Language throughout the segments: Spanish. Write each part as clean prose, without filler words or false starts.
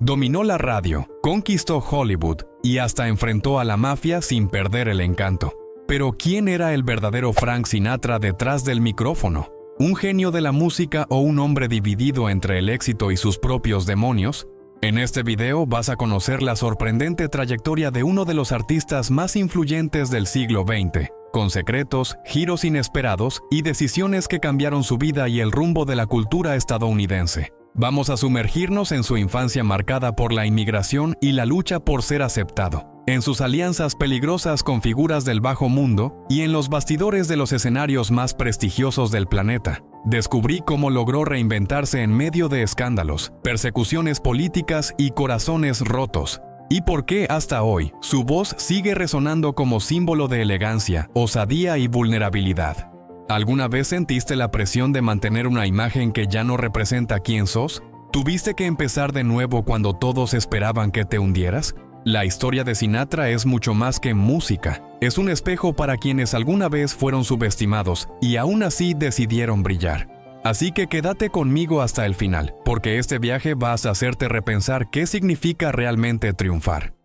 Dominó la radio, conquistó Hollywood y hasta enfrentó a la mafia sin perder el encanto. Pero ¿quién era el verdadero Frank Sinatra detrás del micrófono? ¿Un genio de la música o un hombre dividido entre el éxito y sus propios demonios? En este video vas a conocer la sorprendente trayectoria de uno de los artistas más influyentes del siglo XX, con secretos, giros inesperados y decisiones que cambiaron su vida y el rumbo de la cultura estadounidense. Vamos a sumergirnos en su infancia marcada por la inmigración y la lucha por ser aceptado, en sus alianzas peligrosas con figuras del bajo mundo y en los bastidores de los escenarios más prestigiosos del planeta. Descubrí cómo logró reinventarse en medio de escándalos, persecuciones políticas y corazones rotos. Y por qué hasta hoy su voz sigue resonando como símbolo de elegancia, osadía y vulnerabilidad. ¿Alguna vez sentiste la presión de mantener una imagen que ya no representa quién sos? ¿Tuviste que empezar de nuevo cuando todos esperaban que te hundieras? La historia de Sinatra es mucho más que música. Es un espejo para quienes alguna vez fueron subestimados y aún así decidieron brillar. Así que quédate conmigo hasta el final, porque este viaje va a hacerte repensar qué significa realmente triunfar.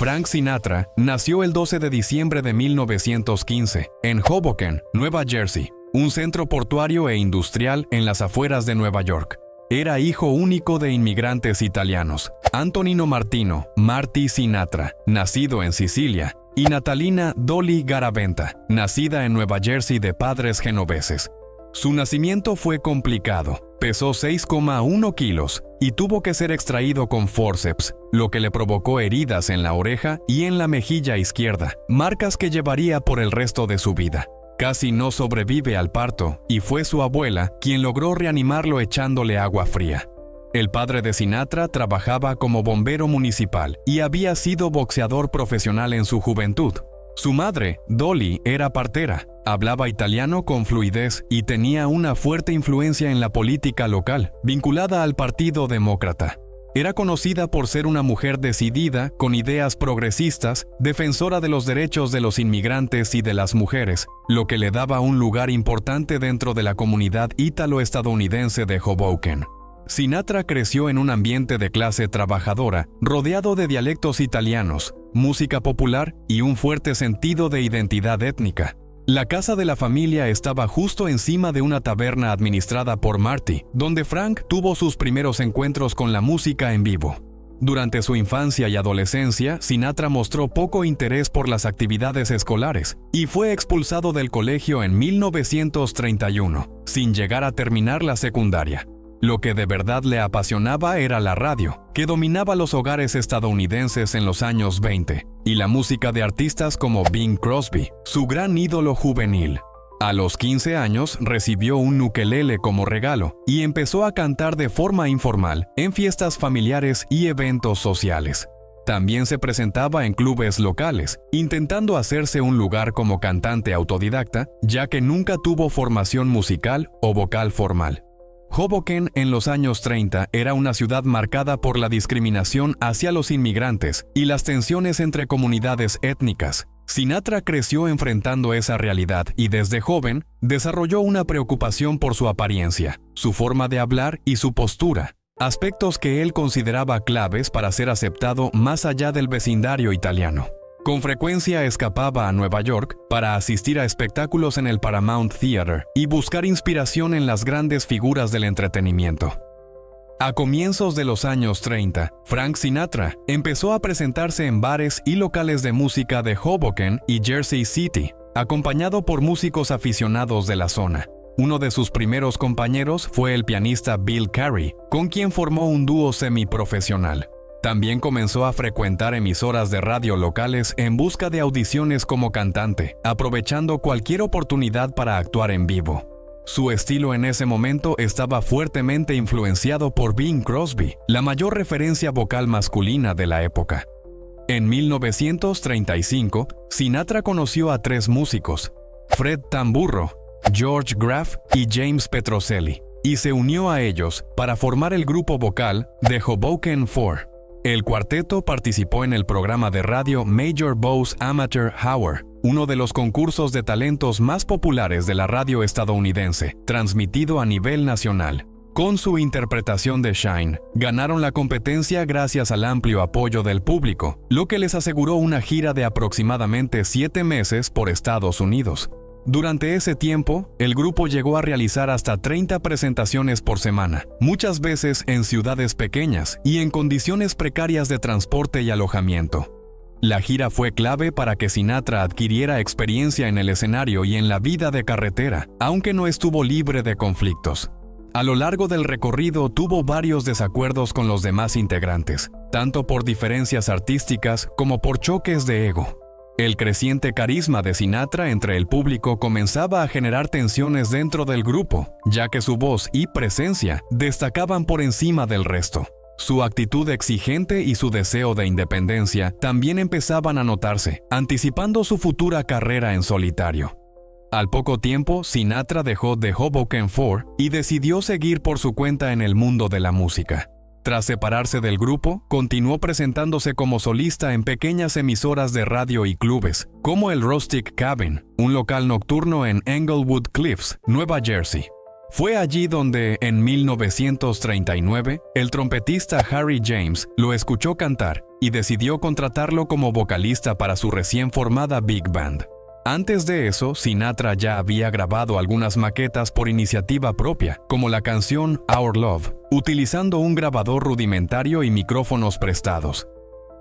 Frank Sinatra nació el 12 de diciembre de 1915 en Hoboken, Nueva Jersey, un centro portuario e industrial en las afueras de Nueva York. Era hijo único de inmigrantes italianos, Antonino Martino Marty Sinatra, nacido en Sicilia, y Natalina Dolly Garaventa, nacida en Nueva Jersey de padres genoveses. Su nacimiento fue complicado. Pesó 6,1 kilos y tuvo que ser extraído con forceps, lo que le provocó heridas en la oreja y en la mejilla izquierda, marcas que llevaría por el resto de su vida. Casi no sobrevive al parto y fue su abuela quien logró reanimarlo echándole agua fría. El padre de Sinatra trabajaba como bombero municipal y había sido boxeador profesional en su juventud. Su madre, Dolly, era partera, hablaba italiano con fluidez y tenía una fuerte influencia en la política local, vinculada al Partido Demócrata. Era conocida por ser una mujer decidida, con ideas progresistas, defensora de los derechos de los inmigrantes y de las mujeres, lo que le daba un lugar importante dentro de la comunidad ítalo-estadounidense de Hoboken. Sinatra creció en un ambiente de clase trabajadora, rodeado de dialectos italianos, música popular y un fuerte sentido de identidad étnica. La casa de la familia estaba justo encima de una taberna administrada por Marty, donde Frank tuvo sus primeros encuentros con la música en vivo. Durante su infancia y adolescencia, Sinatra mostró poco interés por las actividades escolares y fue expulsado del colegio en 1931, sin llegar a terminar la secundaria. Lo que de verdad le apasionaba era la radio, que dominaba los hogares estadounidenses en los años 20, y la música de artistas como Bing Crosby, su gran ídolo juvenil. A los 15 años recibió un ukelele como regalo y empezó a cantar de forma informal en fiestas familiares y eventos sociales. También se presentaba en clubes locales, intentando hacerse un lugar como cantante autodidacta, ya que nunca tuvo formación musical o vocal formal. Hoboken en los años 30 era una ciudad marcada por la discriminación hacia los inmigrantes y las tensiones entre comunidades étnicas. Sinatra creció enfrentando esa realidad y desde joven desarrolló una preocupación por su apariencia, su forma de hablar y su postura, aspectos que él consideraba claves para ser aceptado más allá del vecindario italiano. Con frecuencia escapaba a Nueva York para asistir a espectáculos en el Paramount Theater y buscar inspiración en las grandes figuras del entretenimiento. A comienzos de los años 30, Frank Sinatra empezó a presentarse en bares y locales de música de Hoboken y Jersey City, acompañado por músicos aficionados de la zona. Uno de sus primeros compañeros fue el pianista Bill Carey, con quien formó un dúo semiprofesional. También comenzó a frecuentar emisoras de radio locales en busca de audiciones como cantante, aprovechando cualquier oportunidad para actuar en vivo. Su estilo en ese momento estaba fuertemente influenciado por Bing Crosby, la mayor referencia vocal masculina de la época. En 1935, Sinatra conoció a tres músicos, Fred Tamburro, George Graff y James Petrocelli, y se unió a ellos para formar el grupo vocal The Hoboken Four. El cuarteto participó en el programa de radio Major Bowes Amateur Hour, uno de los concursos de talentos más populares de la radio estadounidense, transmitido a nivel nacional. Con su interpretación de Shine, ganaron la competencia gracias al amplio apoyo del público, lo que les aseguró una gira de aproximadamente 7 meses por Estados Unidos. Durante ese tiempo, el grupo llegó a realizar hasta 30 presentaciones por semana, muchas veces en ciudades pequeñas y en condiciones precarias de transporte y alojamiento. La gira fue clave para que Sinatra adquiriera experiencia en el escenario y en la vida de carretera, aunque no estuvo libre de conflictos. A lo largo del recorrido tuvo varios desacuerdos con los demás integrantes, tanto por diferencias artísticas como por choques de ego. El creciente carisma de Sinatra entre el público comenzaba a generar tensiones dentro del grupo, ya que su voz y presencia destacaban por encima del resto. Su actitud exigente y su deseo de independencia también empezaban a notarse, anticipando su futura carrera en solitario. Al poco tiempo, Sinatra dejó The Hoboken Four y decidió seguir por su cuenta en el mundo de la música. Tras separarse del grupo, continuó presentándose como solista en pequeñas emisoras de radio y clubes, como el Rustic Cabin, un local nocturno en Englewood Cliffs, Nueva Jersey. Fue allí donde, en 1939, el trompetista Harry James lo escuchó cantar y decidió contratarlo como vocalista para su recién formada Big Band. Antes de eso, Sinatra ya había grabado algunas maquetas por iniciativa propia, como la canción Our Love, utilizando un grabador rudimentario y micrófonos prestados.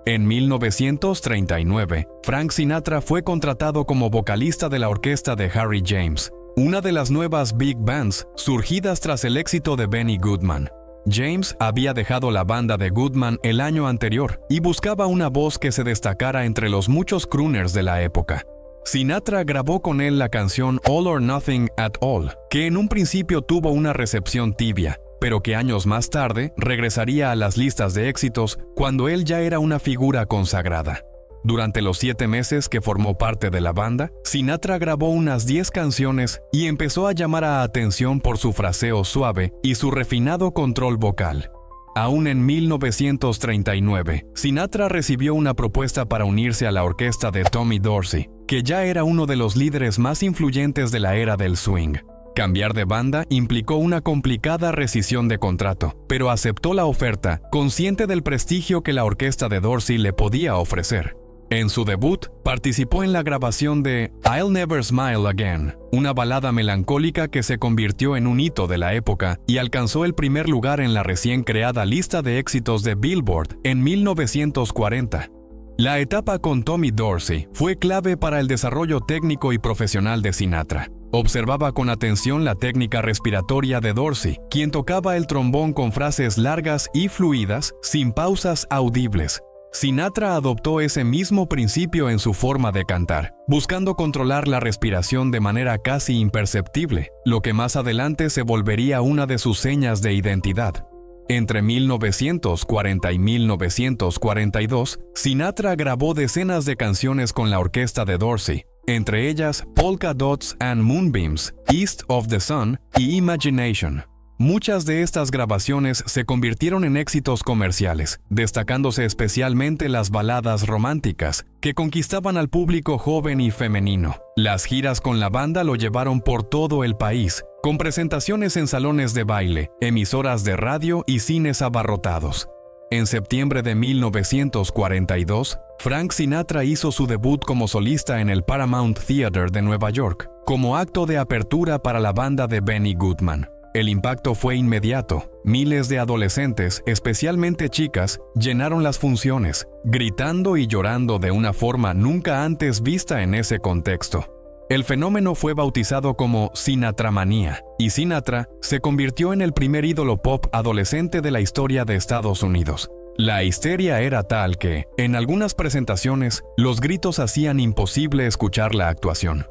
En 1939, Frank Sinatra fue contratado como vocalista de la orquesta de Harry James, una de las nuevas big bands surgidas tras el éxito de Benny Goodman. James había dejado la banda de Goodman el año anterior y buscaba una voz que se destacara entre los muchos crooners de la época. Sinatra grabó con él la canción All or Nothing at All, que en un principio tuvo una recepción tibia, pero que años más tarde regresaría a las listas de éxitos cuando él ya era una figura consagrada. Durante los 7 meses que formó parte de la banda, Sinatra grabó unas 10 canciones y empezó a llamar a atención por su fraseo suave y su refinado control vocal. Aún en 1939, Sinatra recibió una propuesta para unirse a la orquesta de Tommy Dorsey, que ya era uno de los líderes más influyentes de la era del swing. Cambiar de banda implicó una complicada rescisión de contrato, pero aceptó la oferta, consciente del prestigio que la orquesta de Dorsey le podía ofrecer. En su debut, participó en la grabación de I'll Never Smile Again, una balada melancólica que se convirtió en un hito de la época y alcanzó el primer lugar en la recién creada lista de éxitos de Billboard en 1940. La etapa con Tommy Dorsey fue clave para el desarrollo técnico y profesional de Sinatra. Observaba con atención la técnica respiratoria de Dorsey, quien tocaba el trombón con frases largas y fluidas, sin pausas audibles. Sinatra adoptó ese mismo principio en su forma de cantar, buscando controlar la respiración de manera casi imperceptible, lo que más adelante se volvería una de sus señas de identidad. Entre 1940 y 1942, Sinatra grabó decenas de canciones con la orquesta de Dorsey, entre ellas Polka Dots and Moonbeams, East of the Sun y Imagination. Muchas de estas grabaciones se convirtieron en éxitos comerciales, destacándose especialmente las baladas románticas, que conquistaban al público joven y femenino. Las giras con la banda lo llevaron por todo el país, con presentaciones en salones de baile, emisoras de radio y cines abarrotados. En septiembre de 1942, Frank Sinatra hizo su debut como solista en el Paramount Theater de Nueva York, como acto de apertura para la banda de Benny Goodman. El impacto fue inmediato. Miles de adolescentes, especialmente chicas, llenaron las funciones, gritando y llorando de una forma nunca antes vista en ese contexto. El fenómeno fue bautizado como Sinatramanía, y Sinatra se convirtió en el primer ídolo pop adolescente de la historia de Estados Unidos. La histeria era tal que, en algunas presentaciones, los gritos hacían imposible escuchar la actuación.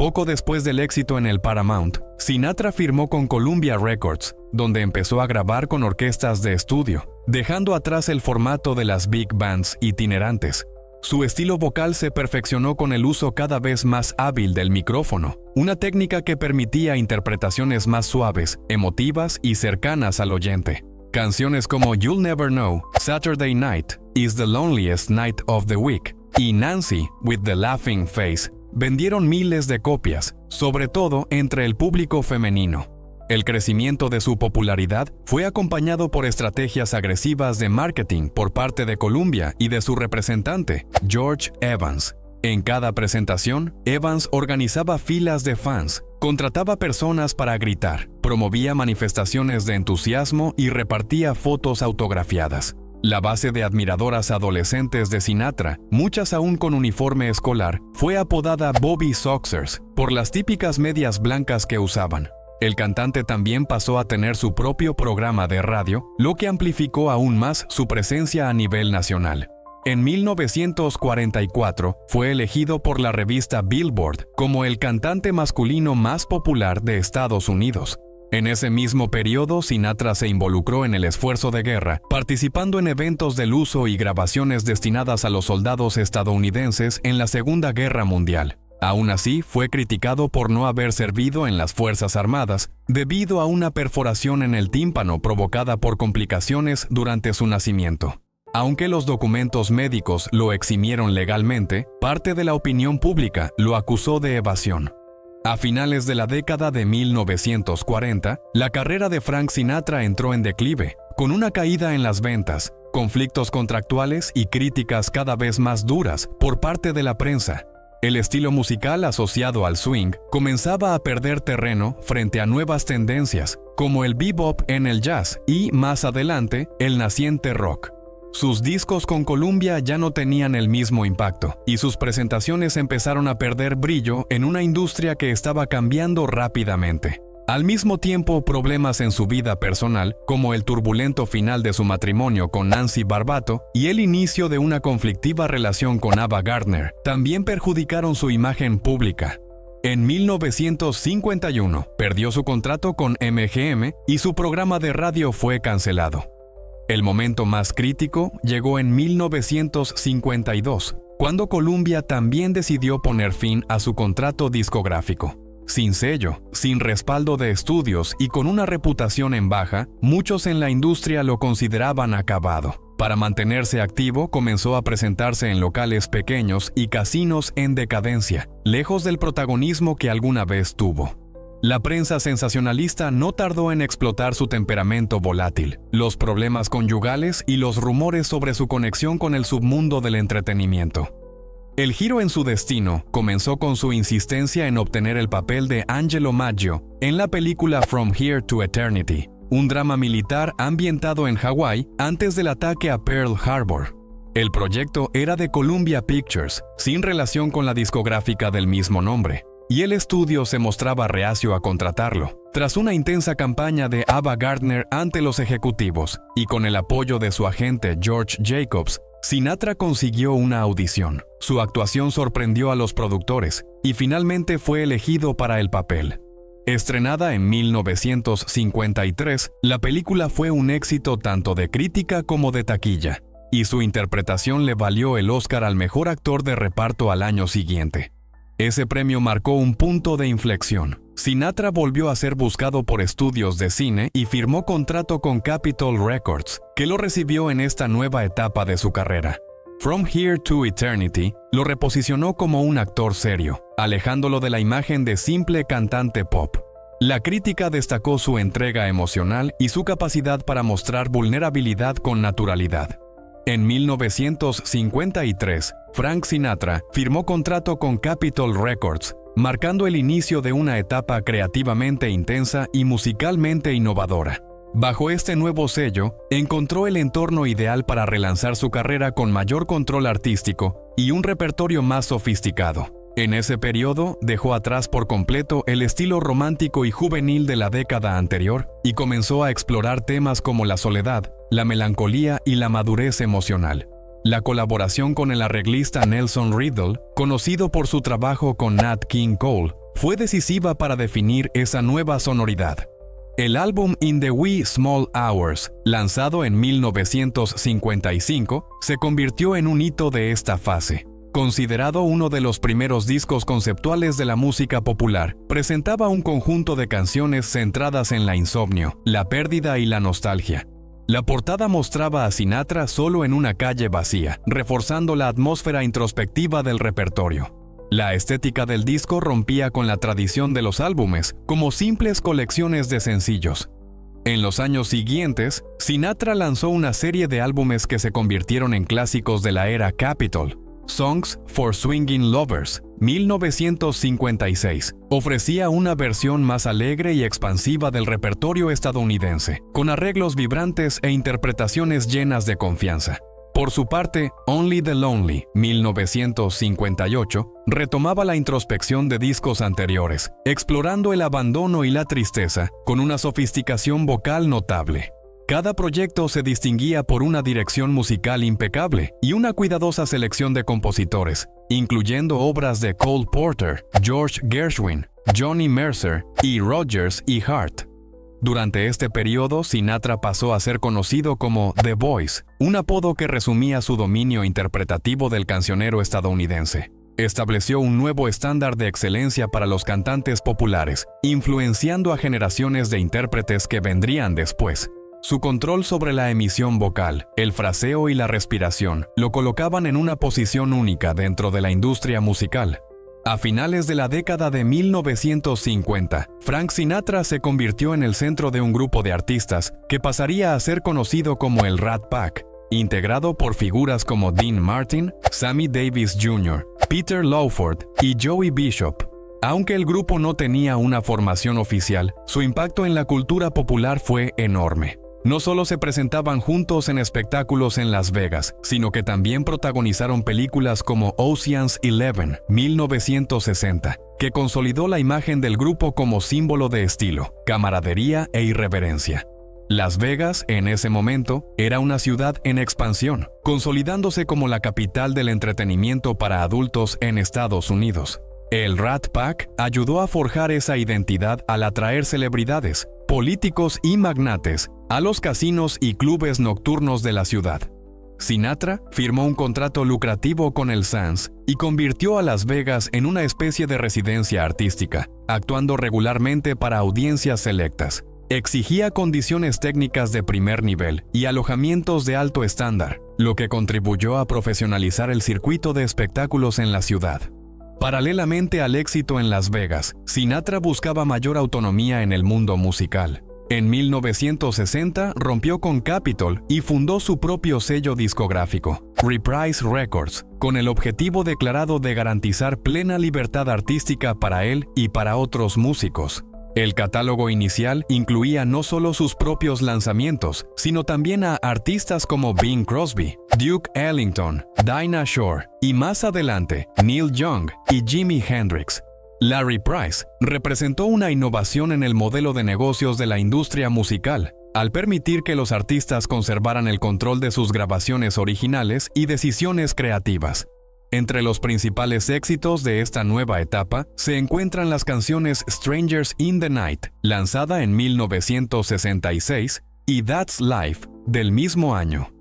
Poco después del éxito en el Paramount, Sinatra firmó con Columbia Records, donde empezó a grabar con orquestas de estudio, dejando atrás el formato de las big bands itinerantes. Su estilo vocal se perfeccionó con el uso cada vez más hábil del micrófono, una técnica que permitía interpretaciones más suaves, emotivas y cercanas al oyente. Canciones como You'll Never Know, Saturday Night, Is the Loneliest Night of the Week y Nancy with the Laughing Face vendieron miles de copias, sobre todo entre el público femenino. El crecimiento de su popularidad fue acompañado por estrategias agresivas de marketing por parte de Columbia y de su representante, George Evans. En cada presentación, Evans organizaba filas de fans, contrataba personas para gritar, promovía manifestaciones de entusiasmo y repartía fotos autografiadas. La base de admiradoras adolescentes de Sinatra, muchas aún con uniforme escolar, fue apodada Bobby Soxers por las típicas medias blancas que usaban. El cantante también pasó a tener su propio programa de radio, lo que amplificó aún más su presencia a nivel nacional. En 1944 fue elegido por la revista Billboard como el cantante masculino más popular de Estados Unidos. En ese mismo periodo, Sinatra se involucró en el esfuerzo de guerra, participando en eventos del uso y grabaciones destinadas a los soldados estadounidenses en la Segunda Guerra Mundial. Aún así, fue criticado por no haber servido en las Fuerzas Armadas debido a una perforación en el tímpano provocada por complicaciones durante su nacimiento. Aunque los documentos médicos lo eximieron legalmente, parte de la opinión pública lo acusó de evasión. A finales de la década de 1940, la carrera de Frank Sinatra entró en declive, con una caída en las ventas, conflictos contractuales y críticas cada vez más duras por parte de la prensa. El estilo musical asociado al swing comenzaba a perder terreno frente a nuevas tendencias, como el bebop en el jazz y, más adelante, el naciente rock. Sus discos con Columbia ya no tenían el mismo impacto, y sus presentaciones empezaron a perder brillo en una industria que estaba cambiando rápidamente. Al mismo tiempo, problemas en su vida personal, como el turbulento final de su matrimonio con Nancy Barbato y el inicio de una conflictiva relación con Ava Gardner, también perjudicaron su imagen pública. En 1951, perdió su contrato con MGM y su programa de radio fue cancelado. El momento más crítico llegó en 1952, cuando Columbia también decidió poner fin a su contrato discográfico. Sin sello, sin respaldo de estudios y con una reputación en baja, muchos en la industria lo consideraban acabado. Para mantenerse activo, comenzó a presentarse en locales pequeños y casinos en decadencia, lejos del protagonismo que alguna vez tuvo. La prensa sensacionalista no tardó en explotar su temperamento volátil, los problemas conyugales y los rumores sobre su conexión con el submundo del entretenimiento. El giro en su destino comenzó con su insistencia en obtener el papel de Angelo Maggio en la película From Here to Eternity, un drama militar ambientado en Hawái antes del ataque a Pearl Harbor. El proyecto era de Columbia Pictures, sin relación con la discográfica del mismo nombre, y el estudio se mostraba reacio a contratarlo. Tras una intensa campaña de Ava Gardner ante los ejecutivos y con el apoyo de su agente George Jacobs, Sinatra consiguió una audición. Su actuación sorprendió a los productores y finalmente fue elegido para el papel. Estrenada en 1953, la película fue un éxito tanto de crítica como de taquilla, y su interpretación le valió el Oscar al mejor actor de reparto al año siguiente. Ese premio marcó un punto de inflexión. Sinatra volvió a ser buscado por estudios de cine y firmó contrato con Capitol Records, que lo recibió en esta nueva etapa de su carrera. From Here to Eternity lo reposicionó como un actor serio, alejándolo de la imagen de simple cantante pop. La crítica destacó su entrega emocional y su capacidad para mostrar vulnerabilidad con naturalidad. En 1953, Frank Sinatra firmó contrato con Capitol Records, marcando el inicio de una etapa creativamente intensa y musicalmente innovadora. Bajo este nuevo sello, encontró el entorno ideal para relanzar su carrera con mayor control artístico y un repertorio más sofisticado. En ese periodo, dejó atrás por completo el estilo romántico y juvenil de la década anterior y comenzó a explorar temas como la soledad, la melancolía y la madurez emocional. La colaboración con el arreglista Nelson Riddle, conocido por su trabajo con Nat King Cole, fue decisiva para definir esa nueva sonoridad. El álbum In the Wee Small Hours, lanzado en 1955, se convirtió en un hito de esta fase. Considerado uno de los primeros discos conceptuales de la música popular, presentaba un conjunto de canciones centradas en la insomnio, la pérdida y la nostalgia. La portada mostraba a Sinatra solo en una calle vacía, reforzando la atmósfera introspectiva del repertorio. La estética del disco rompía con la tradición de los álbumes, como simples colecciones de sencillos. En los años siguientes, Sinatra lanzó una serie de álbumes que se convirtieron en clásicos de la era Capitol. Songs for Swingin' Lovers, 1956, ofrecía una versión más alegre y expansiva del repertorio estadounidense, con arreglos vibrantes e interpretaciones llenas de confianza. Por su parte, Only the Lonely, 1958, retomaba la introspección de discos anteriores, explorando el abandono y la tristeza con una sofisticación vocal notable. Cada proyecto se distinguía por una dirección musical impecable y una cuidadosa selección de compositores, incluyendo obras de Cole Porter, George Gershwin, Johnny Mercer y Rodgers y Hart. Durante este periodo, Sinatra pasó a ser conocido como The Voice, un apodo que resumía su dominio interpretativo del cancionero estadounidense. Estableció un nuevo estándar de excelencia para los cantantes populares, influenciando a generaciones de intérpretes que vendrían después. Su control sobre la emisión vocal, el fraseo y la respiración lo colocaban en una posición única dentro de la industria musical. A finales de la década de 1950, Frank Sinatra se convirtió en el centro de un grupo de artistas que pasaría a ser conocido como el Rat Pack, integrado por figuras como Dean Martin, Sammy Davis Jr., Peter Lawford y Joey Bishop. Aunque el grupo no tenía una formación oficial, su impacto en la cultura popular fue enorme. No solo se presentaban juntos en espectáculos en Las Vegas, sino que también protagonizaron películas como Ocean's 11, 1960, que consolidó la imagen del grupo como símbolo de estilo, camaradería e irreverencia. Las Vegas, en ese momento, era una ciudad en expansión, consolidándose como la capital del entretenimiento para adultos en Estados Unidos. El Rat Pack ayudó a forjar esa identidad al atraer celebridades, políticos y magnates a los casinos y clubes nocturnos de la ciudad. Sinatra firmó un contrato lucrativo con el Sands y convirtió a Las Vegas en una especie de residencia artística, actuando regularmente para audiencias selectas. Exigía condiciones técnicas de primer nivel y alojamientos de alto estándar, lo que contribuyó a profesionalizar el circuito de espectáculos en la ciudad. Paralelamente al éxito en Las Vegas, Sinatra buscaba mayor autonomía en el mundo musical. En 1960 rompió con Capitol y fundó su propio sello discográfico, Reprise Records, con el objetivo declarado de garantizar plena libertad artística para él y para otros músicos. El catálogo inicial incluía no solo sus propios lanzamientos, sino también a artistas como Bing Crosby, Duke Ellington, Dinah Shore y más adelante Neil Young y Jimi Hendrix. Larry Price representó una innovación en el modelo de negocios de la industria musical, al permitir que los artistas conservaran el control de sus grabaciones originales y decisiones creativas. Entre los principales éxitos de esta nueva etapa se encuentran las canciones Strangers in the Night, lanzada en 1966, y That's Life, del mismo año.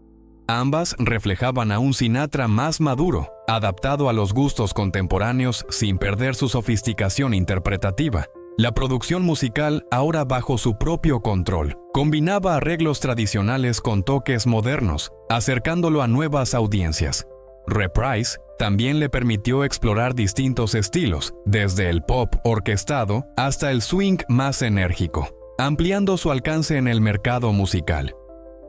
Ambas reflejaban a un Sinatra más maduro, adaptado a los gustos contemporáneos sin perder su sofisticación interpretativa. La producción musical, ahora bajo su propio control, combinaba arreglos tradicionales con toques modernos, acercándolo a nuevas audiencias. Reprise también le permitió explorar distintos estilos, desde el pop orquestado hasta el swing más enérgico, ampliando su alcance en el mercado musical.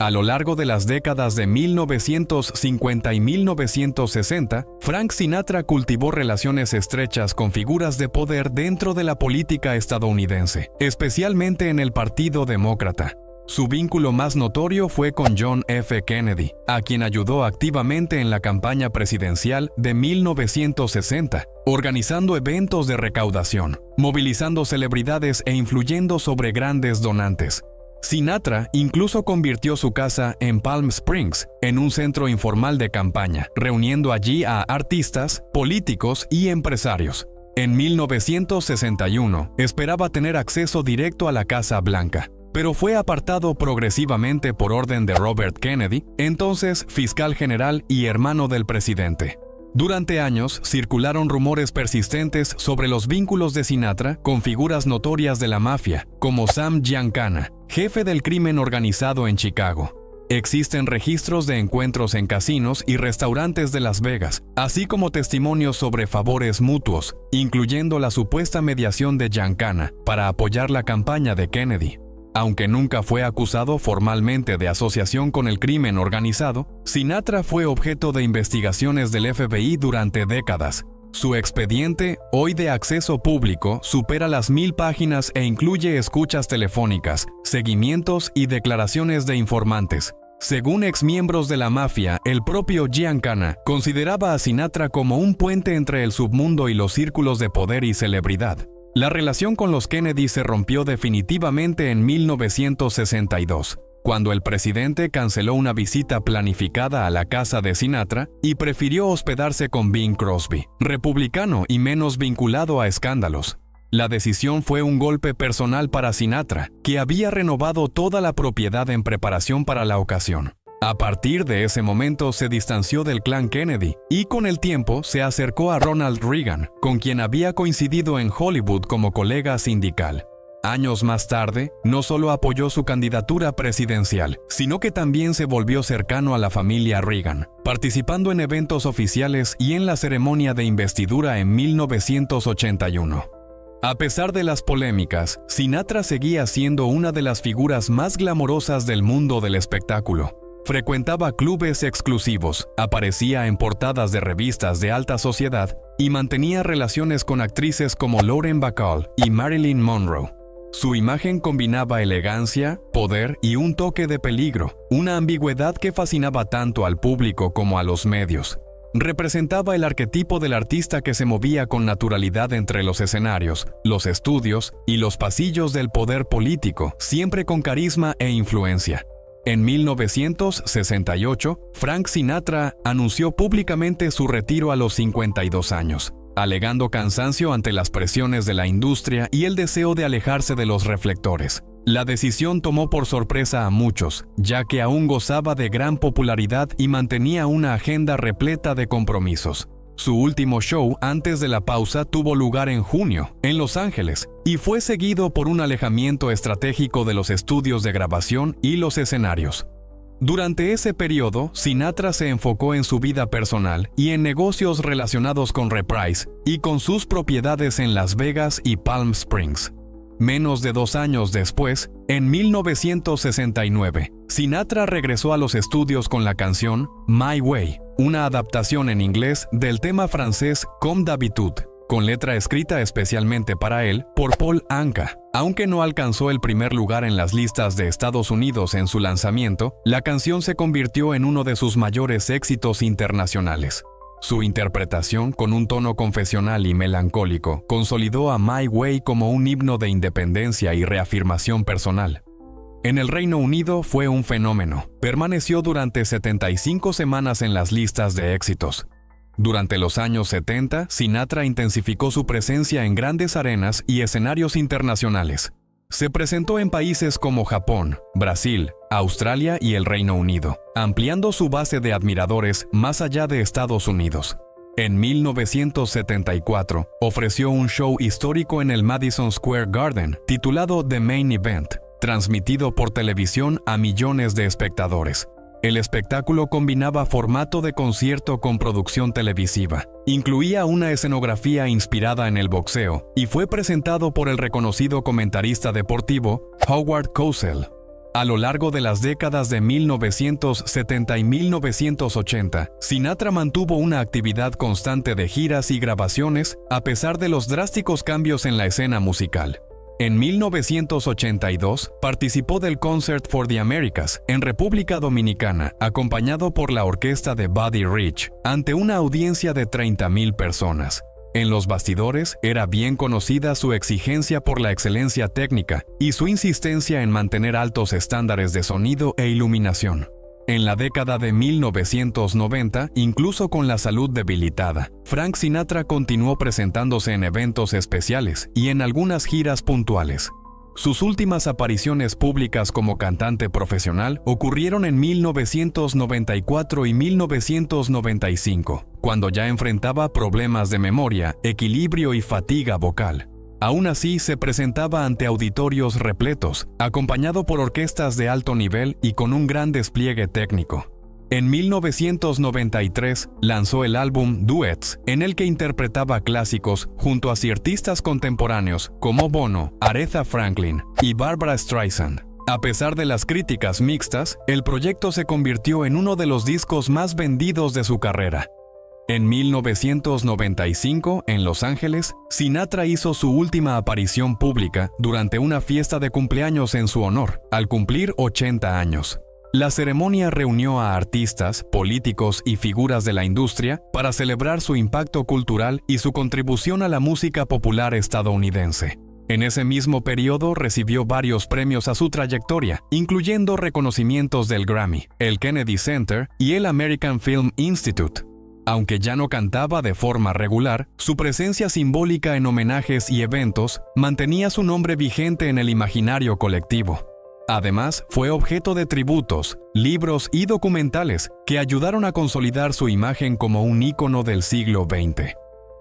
A lo largo de las décadas de 1950 y 1960, Frank Sinatra cultivó relaciones estrechas con figuras de poder dentro de la política estadounidense, especialmente en el Partido Demócrata. Su vínculo más notorio fue con John F. Kennedy, a quien ayudó activamente en la campaña presidencial de 1960, organizando eventos de recaudación, movilizando celebridades e influyendo sobre grandes donantes. Sinatra incluso convirtió su casa en Palm Springs en un centro informal de campaña, reuniendo allí a artistas, políticos y empresarios. En 1961, esperaba tener acceso directo a la Casa Blanca, pero fue apartado progresivamente por orden de Robert Kennedy, entonces fiscal general y hermano del presidente. Durante años circularon rumores persistentes sobre los vínculos de Sinatra con figuras notorias de la mafia, como Sam Giancana, jefe del crimen organizado en Chicago. Existen registros de encuentros en casinos y restaurantes de Las Vegas, así como testimonios sobre favores mutuos, incluyendo la supuesta mediación de Giancana para apoyar la campaña de Kennedy. Aunque nunca fue acusado formalmente de asociación con el crimen organizado, Sinatra fue objeto de investigaciones del FBI durante décadas. Su expediente, hoy de acceso público, supera las 1000 páginas e incluye escuchas telefónicas, seguimientos y declaraciones de informantes. Según exmiembros de la mafia, el propio Giancana consideraba a Sinatra como un puente entre el submundo y los círculos de poder y celebridad. La relación con los Kennedy se rompió definitivamente en 1962, cuando el presidente canceló una visita planificada a la casa de Sinatra y prefirió hospedarse con Bing Crosby, republicano y menos vinculado a escándalos. La decisión fue un golpe personal para Sinatra, que había renovado toda la propiedad en preparación para la ocasión. A partir de ese momento se distanció del clan Kennedy y con el tiempo se acercó a Ronald Reagan, con quien había coincidido en Hollywood como colega sindical. Años más tarde, no solo apoyó su candidatura presidencial, sino que también se volvió cercano a la familia Reagan, participando en eventos oficiales y en la ceremonia de investidura en 1981. A pesar de las polémicas, Sinatra seguía siendo una de las figuras más glamorosas del mundo del espectáculo. Frecuentaba clubes exclusivos, aparecía en portadas de revistas de alta sociedad y mantenía relaciones con actrices como Lauren Bacall y Marilyn Monroe. Su imagen combinaba elegancia, poder y un toque de peligro, una ambigüedad que fascinaba tanto al público como a los medios. Representaba el arquetipo del artista que se movía con naturalidad entre los escenarios, los estudios y los pasillos del poder político, siempre con carisma e influencia. En 1968, Frank Sinatra anunció públicamente su retiro a los 52 años, alegando cansancio ante las presiones de la industria y el deseo de alejarse de los reflectores. La decisión tomó por sorpresa a muchos, ya que aún gozaba de gran popularidad y mantenía una agenda repleta de compromisos. Su último show antes de la pausa tuvo lugar en junio, en Los Ángeles, y fue seguido por un alejamiento estratégico de los estudios de grabación y los escenarios. Durante ese periodo, Sinatra se enfocó en su vida personal y en negocios relacionados con Reprise y con sus propiedades en Las Vegas y Palm Springs. Menos de 2 años después, en 1969, Sinatra regresó a los estudios con la canción My Way, una adaptación en inglés del tema francés Comme d'habitude, con letra escrita especialmente para él por Paul Anka. Aunque no alcanzó el primer lugar en las listas de Estados Unidos en su lanzamiento, la canción se convirtió en uno de sus mayores éxitos internacionales. Su interpretación, con un tono confesional y melancólico, consolidó a My Way como un himno de independencia y reafirmación personal. En el Reino Unido fue un fenómeno. Permaneció durante 75 semanas en las listas de éxitos. Durante los años 70, Sinatra intensificó su presencia en grandes arenas y escenarios internacionales. Se presentó en países como Japón, Brasil, Australia y el Reino Unido, ampliando su base de admiradores más allá de Estados Unidos. En 1974, ofreció un show histórico en el Madison Square Garden, titulado The Main Event, transmitido por televisión a millones de espectadores. El espectáculo combinaba formato de concierto con producción televisiva. Incluía una escenografía inspirada en el boxeo y fue presentado por el reconocido comentarista deportivo Howard Cosell. A lo largo de las décadas de 1970 y 1980, Sinatra mantuvo una actividad constante de giras y grabaciones a pesar de los drásticos cambios en la escena musical. En 1982, participó del Concert for the Americas en República Dominicana, acompañado por la orquesta de Buddy Rich, ante una audiencia de 30,000 personas. En los bastidores, era bien conocida su exigencia por la excelencia técnica y su insistencia en mantener altos estándares de sonido e iluminación. En la década de 1990, incluso con la salud debilitada, Frank Sinatra continuó presentándose en eventos especiales y en algunas giras puntuales. Sus últimas apariciones públicas como cantante profesional ocurrieron en 1994 y 1995, cuando ya enfrentaba problemas de memoria, equilibrio y fatiga vocal. Aún así, se presentaba ante auditorios repletos, acompañado por orquestas de alto nivel y con un gran despliegue técnico. En 1993 lanzó el álbum Duets, en el que interpretaba clásicos junto a artistas contemporáneos como Bono, Aretha Franklin y Barbra Streisand. A pesar de las críticas mixtas, el proyecto se convirtió en uno de los discos más vendidos de su carrera. En 1995, en Los Ángeles, Sinatra hizo su última aparición pública durante una fiesta de cumpleaños en su honor, al cumplir 80 años. La ceremonia reunió a artistas, políticos y figuras de la industria para celebrar su impacto cultural y su contribución a la música popular estadounidense. En ese mismo periodo recibió varios premios a su trayectoria, incluyendo reconocimientos del Grammy, el Kennedy Center y el American Film Institute. Aunque ya no cantaba de forma regular, su presencia simbólica en homenajes y eventos mantenía su nombre vigente en el imaginario colectivo. Además, fue objeto de tributos, libros y documentales que ayudaron a consolidar su imagen como un ícono del siglo XX.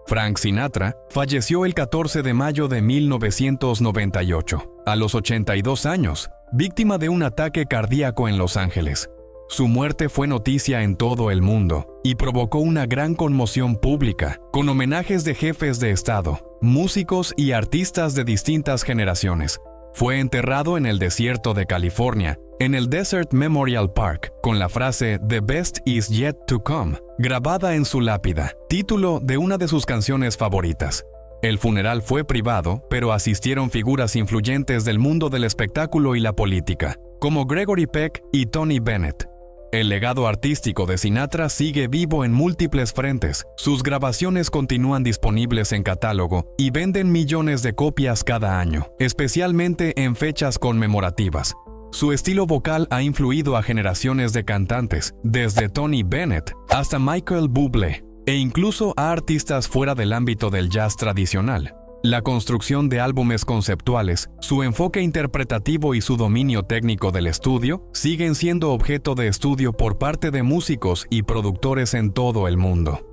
Frank Sinatra falleció el 14 de mayo de 1998, a los 82 años, víctima de un ataque cardíaco en Los Ángeles. Su muerte fue noticia en todo el mundo y provocó una gran conmoción pública, con homenajes de jefes de Estado, músicos y artistas de distintas generaciones. Fue enterrado en el desierto de California, en el Desert Memorial Park, con la frase "The best is yet to come", grabada en su lápida, título de una de sus canciones favoritas. El funeral fue privado, pero asistieron figuras influyentes del mundo del espectáculo y la política, como Gregory Peck y Tony Bennett. El legado artístico de Sinatra sigue vivo en múltiples frentes. Sus grabaciones continúan disponibles en catálogo y venden millones de copias cada año, especialmente en fechas conmemorativas. Su estilo vocal ha influido a generaciones de cantantes, desde Tony Bennett hasta Michael Bublé, e incluso a artistas fuera del ámbito del jazz tradicional. La construcción de álbumes conceptuales, su enfoque interpretativo y su dominio técnico del estudio siguen siendo objeto de estudio por parte de músicos y productores en todo el mundo.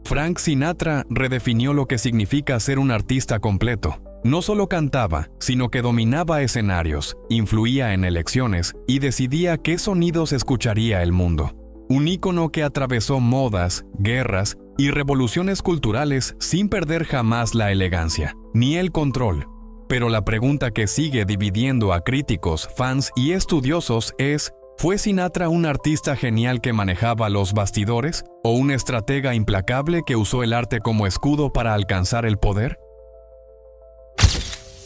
Frank Sinatra redefinió lo que significa ser un artista completo. No solo cantaba, sino que dominaba escenarios, influía en elecciones y decidía qué sonidos escucharía el mundo. Un ícono que atravesó modas, guerras y revoluciones culturales sin perder jamás la elegancia, ni el control. Pero la pregunta que sigue dividiendo a críticos, fans y estudiosos es: ¿fue Sinatra un artista genial que manejaba los bastidores o un estratega implacable que usó el arte como escudo para alcanzar el poder?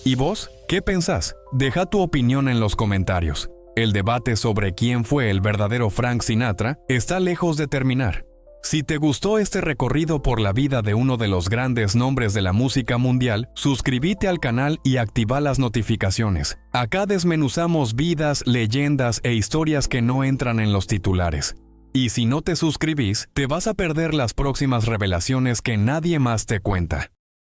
¿Y vos? ¿Qué pensás? Deja tu opinión en los comentarios. El debate sobre quién fue el verdadero Frank Sinatra está lejos de terminar. Si te gustó este recorrido por la vida de uno de los grandes nombres de la música mundial, suscríbete al canal y activa las notificaciones. Acá desmenuzamos vidas, leyendas e historias que no entran en los titulares. Y si no te suscribís, te vas a perder las próximas revelaciones que nadie más te cuenta.